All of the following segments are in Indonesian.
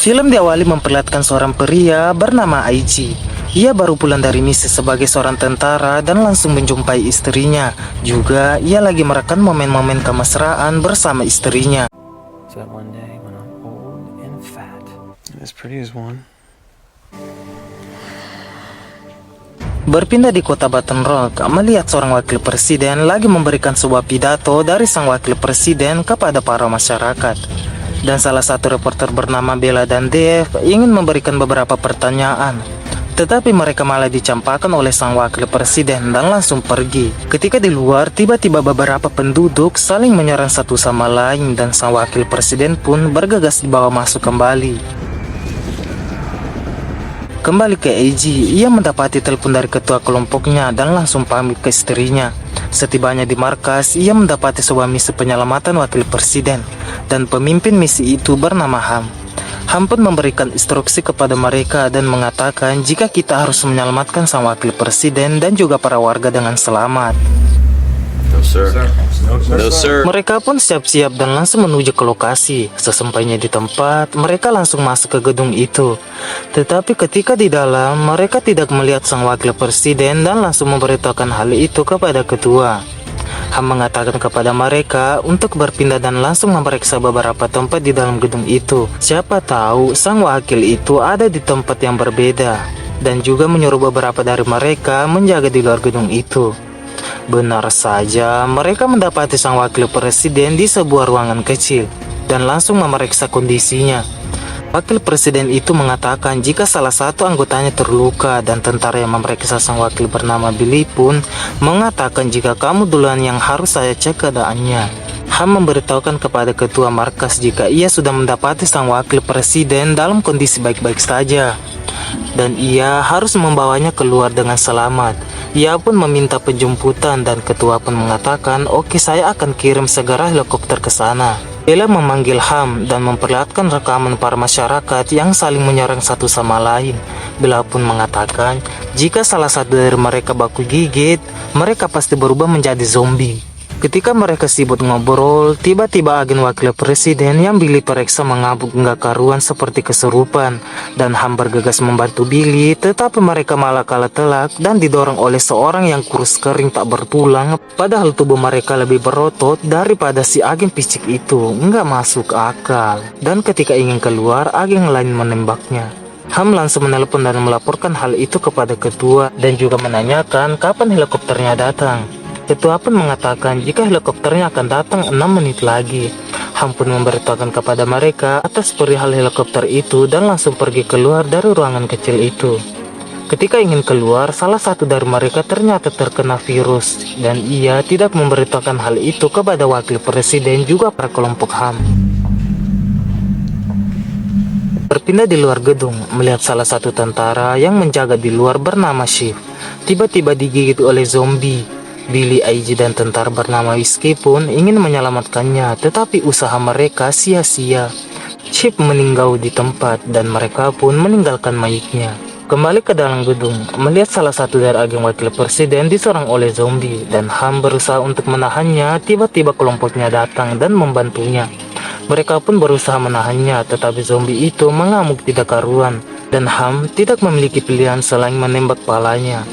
Film diawali memperlihatkan seorang pria bernama IG. Ia baru pulang dari misi sebagai seorang tentara dan langsung menjumpai istrinya. Juga ia lagi merekam momen-momen kemesraan bersama istrinya. So that one day when I'm old and fat and as pretty as one. Berpindah di kota Baton Rouge, melihat seorang wakil presiden lagi memberikan sebuah pidato dari sang wakil presiden kepada para masyarakat. Dan salah satu reporter bernama Bella dan Dave ingin memberikan beberapa pertanyaan. Tetapi mereka malah dicampakkan oleh sang wakil presiden dan langsung pergi. Ketika di luar, tiba-tiba beberapa penduduk saling menyerang satu sama lain dan sang wakil presiden pun bergegas dibawa masuk kembali. Kembali ke AG, ia mendapati telepon dari ketua kelompoknya dan langsung pamit ke istrinya. Setibanya di markas, ia mendapati sebuah misi penyelamatan wakil presiden dan pemimpin misi itu bernama Ham. Ham pun memberikan instruksi kepada mereka dan mengatakan jika kita harus menyelamatkan sang wakil presiden dan juga para warga dengan selamat. No sir. No sir. Mereka pun siap-siap dan langsung menuju ke lokasi. Sesampainya di tempat, mereka langsung masuk ke gedung itu. Tetapi ketika di dalam, mereka tidak melihat sang wakil presiden dan langsung memberitahukan hal itu kepada ketua. Ham mengatakan kepada mereka untuk berpindah dan langsung memeriksa beberapa tempat di dalam gedung itu. Siapa tahu sang wakil itu ada di tempat yang berbeda. Dan juga menyuruh beberapa dari mereka menjaga di luar gedung itu. Benar saja, mereka mendapati sang wakil presiden di sebuah ruangan kecil dan langsung memeriksa kondisinya. Wakil presiden itu mengatakan jika salah satu anggotanya terluka dan tentara yang memeriksa sang wakil bernama Billy pun mengatakan jika kamu duluan yang harus saya cek keadaannya. Ham memberitahukan kepada ketua markas jika ia sudah mendapati sang wakil presiden dalam kondisi baik-baik saja dan ia harus membawanya keluar dengan selamat. Ia pun meminta penjemputan dan ketua pun mengatakan, "Oke, saya akan kirim segera helikopter ke sana." Bella memanggil Ham dan memperlihatkan rekaman para masyarakat yang saling menyerang satu sama lain. Bella pun mengatakan, jika salah satu dari mereka baku gigit, mereka pasti berubah menjadi zombie. Ketika mereka sibuk ngobrol, tiba-tiba agen wakil presiden yang Billy periksa mengabuk nggak karuan seperti kesurupan. Dan Ham bergegas membantu Billy, tetapi mereka malah kalah telak dan didorong oleh seorang yang kurus kering tak bertulang. Padahal tubuh mereka lebih berotot daripada si agen picik itu, nggak masuk akal. Dan ketika ingin keluar, agen lain menembaknya. Ham langsung menelpon dan melaporkan hal itu kepada ketua dan juga menanyakan kapan helikopternya datang. Ketua pun mengatakan jika helikopternya akan datang 6 menit lagi. Ham pun memberitahukan kepada mereka atas perihal helikopter itu dan langsung pergi keluar dari ruangan kecil itu. Ketika ingin keluar, salah satu dari mereka ternyata terkena virus dan ia tidak memberitahukan hal itu kepada wakil presiden juga para kelompok Ham. Berpindah di luar gedung, melihat salah satu tentara yang menjaga di luar bernama Chief tiba-tiba digigit oleh zombie. Billy, IG dan tentara bernama Whiskey pun ingin menyelamatkannya, tetapi usaha mereka sia-sia. Chief meninggal di tempat dan mereka pun meninggalkan mayatnya. Kembali ke dalam gedung, melihat salah satu dari agen wakil presiden diserang oleh zombie dan Ham berusaha untuk menahannya. Tiba-tiba kelompoknya datang dan membantunya. Mereka pun berusaha menahannya, tetapi zombie itu mengamuk tidak karuan dan Ham tidak memiliki pilihan selain menembak palanya.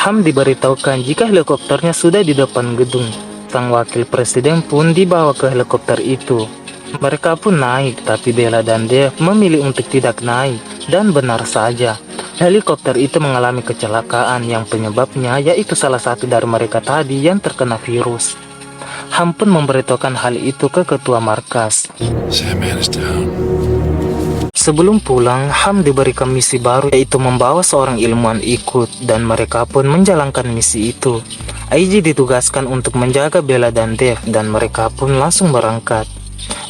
Ham diberitahukan jika helikopternya sudah di depan gedung. Sang wakil presiden pun dibawa ke helikopter itu. Mereka pun naik, tapi Bella dan Dave memilih untuk tidak naik. Dan benar saja, helikopter itu mengalami kecelakaan yang penyebabnya yaitu salah satu dari mereka tadi yang terkena virus. Ham pun memberitahukan hal itu ke ketua markas. Sandman is down. Sebelum pulang, Ham diberikan misi baru yaitu membawa seorang ilmuwan ikut dan mereka pun menjalankan misi itu. IG ditugaskan untuk menjaga Bella dan Dave dan mereka pun langsung berangkat.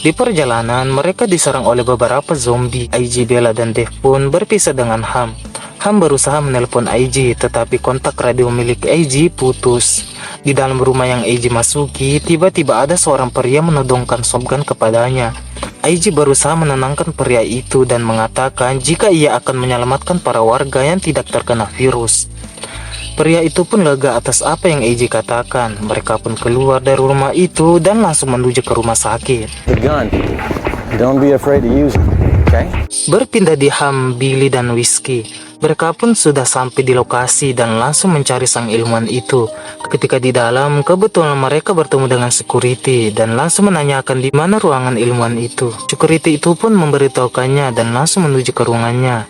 Di perjalanan, mereka diserang oleh beberapa zombie. IG, Bella dan Dave pun berpisah dengan Ham. Ham berusaha menelpon IG tetapi kontak radio milik IG putus. Di dalam rumah yang IG masuki, tiba-tiba ada seorang pria menodongkan shotgun kepadanya. IG berusaha menenangkan pria itu dan mengatakan jika ia akan menyelamatkan para warga yang tidak terkena virus. Pria itu pun lega atas apa yang Eiji katakan. Mereka pun keluar dari rumah itu dan langsung menuju ke rumah sakit. The gun. Don't be afraid to use it, okay? Berpindah di Ham, Billy, dan Whiskey. Mereka pun sudah sampai di lokasi dan langsung mencari sang ilmuwan itu. Ketika di dalam, kebetulan mereka bertemu dengan security dan langsung menanyakan di mana ruangan ilmuwan itu. Security itu pun memberitahukannya dan langsung menuju ke ruangannya.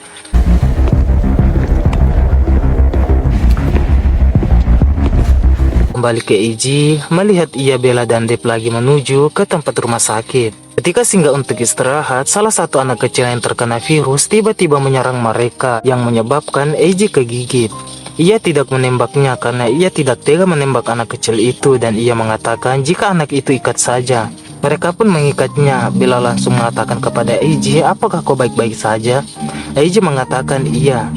Kembali ke Eiji, melihat ia, Bella, dan Dave lagi menuju ke tempat rumah sakit. Ketika singgah untuk istirahat, salah satu anak kecil yang terkena virus tiba-tiba menyerang mereka yang menyebabkan Eiji kegigit. Ia tidak menembaknya karena ia tidak tega menembak anak kecil itu dan ia mengatakan jika anak itu ikat saja. Mereka pun mengikatnya. Bella langsung mengatakan kepada Eiji, apakah kau baik-baik saja? Eiji mengatakan iya.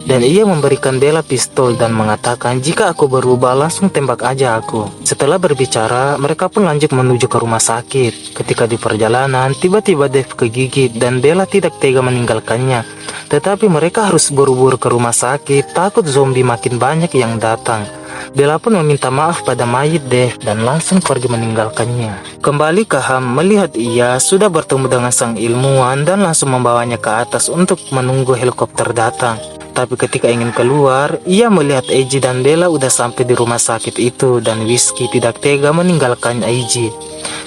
Dan ia memberikan Bella pistol dan mengatakan jika aku berubah langsung tembak aja aku. Setelah berbicara, mereka pun lanjut menuju ke rumah sakit. Ketika di perjalanan, tiba-tiba Dave kegigit dan Bella tidak tega meninggalkannya. Tetapi mereka harus buru-buru ke rumah sakit, takut zombie makin banyak yang datang. Bella pun meminta maaf pada mayit Dave dan langsung pergi meninggalkannya. Kembali ke Ham, melihat ia sudah bertemu dengan sang ilmuwan dan langsung membawanya ke atas untuk menunggu helikopter datang. Tapi ketika ingin keluar, ia melihat Eiji dan Bella udah sampai di rumah sakit itu dan Whiskey tidak tega meninggalkan Eiji.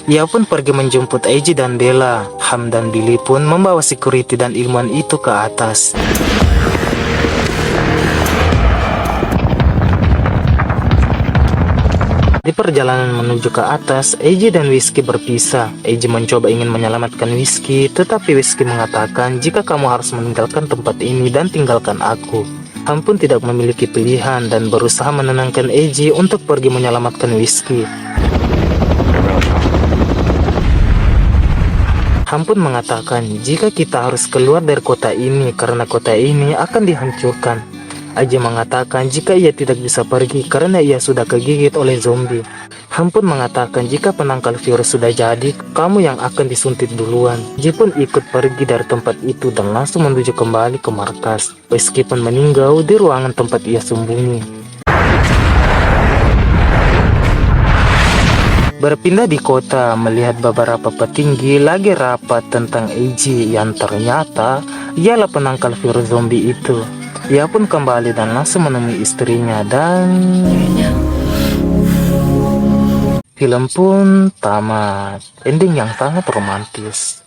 Ia pun pergi menjemput Eiji dan Bella. Ham dan Billy pun membawa security dan ilmuwan itu ke atas. Di perjalanan menuju ke atas, Eiji dan Whiskey berpisah. Eiji mencoba ingin menyelamatkan Whiskey, tetapi Whiskey mengatakan jika kamu harus meninggalkan tempat ini dan tinggalkan aku. Ham pun tidak memiliki pilihan dan berusaha menenangkan Eiji untuk pergi menyelamatkan Whiskey. Ham pun mengatakan jika kita harus keluar dari kota ini karena kota ini akan dihancurkan. Eiji mengatakan jika ia tidak bisa pergi karena ia sudah kegigit oleh zombie. Ham pun mengatakan jika penangkal virus sudah jadi, kamu yang akan disuntik duluan. Eiji pun ikut pergi dari tempat itu dan langsung menuju kembali ke markas. Whiskey pun meninggal di ruangan tempat ia sembunyi. Berpindah di kota, melihat beberapa petinggi lagi rapat tentang Eiji yang ternyata ialah penangkal virus zombie itu. Ia pun kembali dan langsung menemui istrinya dan film pun tamat. Ending yang sangat romantis.